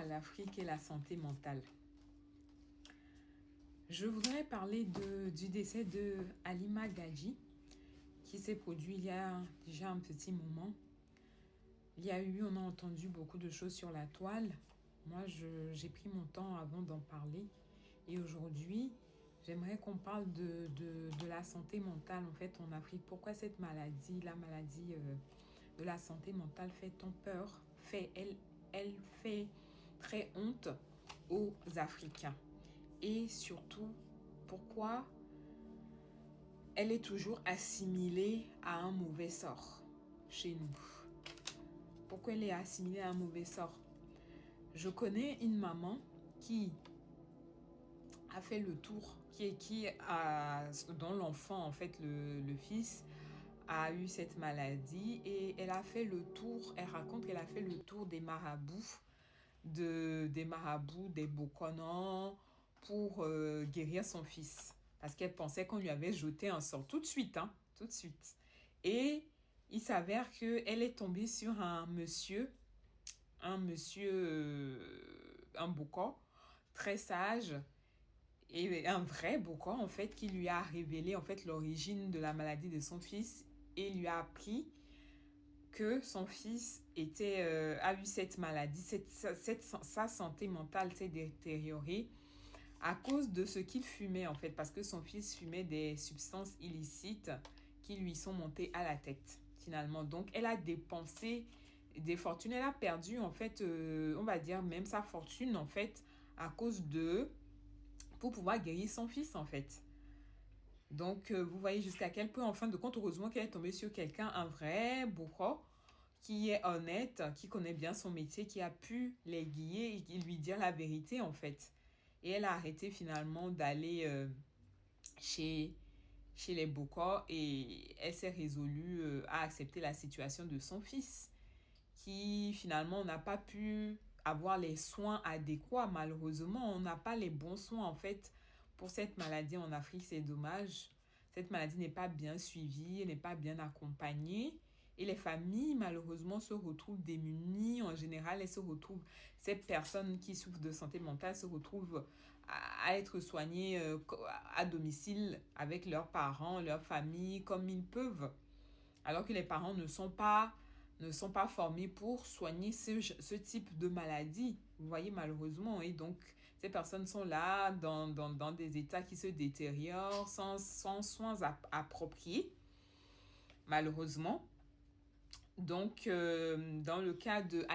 Pourquoi l'Afrique et la santé mentale? Je voudrais parler du décès de Halima Gadji qui s'est produit il y a déjà un petit moment. On a entendu beaucoup de choses sur la toile. Moi, j'ai pris mon temps avant d'en parler. Et aujourd'hui, j'aimerais qu'on parle de la santé mentale en fait en Afrique. Pourquoi cette maladie, la maladie de la santé mentale fait tant peur, elle fait très honte aux Africains. Et surtout, pourquoi elle est toujours assimilée à un mauvais sort chez nous. Pourquoi elle est assimilée à un mauvais sort? Je connais une maman qui a fait le tour, dont l'enfant, en fait, le fils, a eu cette maladie et elle a fait le tour, elle raconte qu'elle a fait le tour des marabouts, des Bokonans pour guérir son fils. Parce qu'elle pensait qu'on lui avait jeté un sort tout de suite, tout de suite. Et il s'avère qu'elle est tombée sur un Boko, très sage, et un vrai Boko, en fait, qui lui a révélé, en fait, l'origine de la maladie de son fils et lui a appris que son fils a eu cette maladie, sa santé mentale s'est détériorée à cause de ce qu'il fumait, en fait, parce que son fils fumait des substances illicites qui lui sont montées à la tête, finalement. Donc, elle a dépensé des fortunes, elle a perdu, en fait, on va dire même sa fortune, en fait, pour pouvoir guérir son fils, en fait. Donc, vous voyez jusqu'à quel point, en fin de compte, heureusement qu'elle est tombée sur quelqu'un, un vrai bourreau, qui est honnête, qui connaît bien son métier, qui a pu les guider et lui dire la vérité, en fait. Et elle a arrêté finalement d'aller chez les Bokor et elle s'est résolue à accepter la situation de son fils, qui finalement n'a pas pu avoir les soins adéquats. Malheureusement, on n'a pas les bons soins, en fait, pour cette maladie en Afrique. C'est dommage. Cette maladie n'est pas bien suivie, n'est pas bien accompagnée. Et les familles, malheureusement, se retrouvent démunies. En général, ces personnes qui souffrent de santé mentale se retrouvent à être soignées à domicile avec leurs parents, leur famille, comme ils peuvent. Alors que les parents ne sont pas formés pour soigner ce type de maladie. Vous voyez, malheureusement. Et donc, ces personnes sont là dans des états qui se détériorent sans soins appropriés, malheureusement. Donc, dans le cas de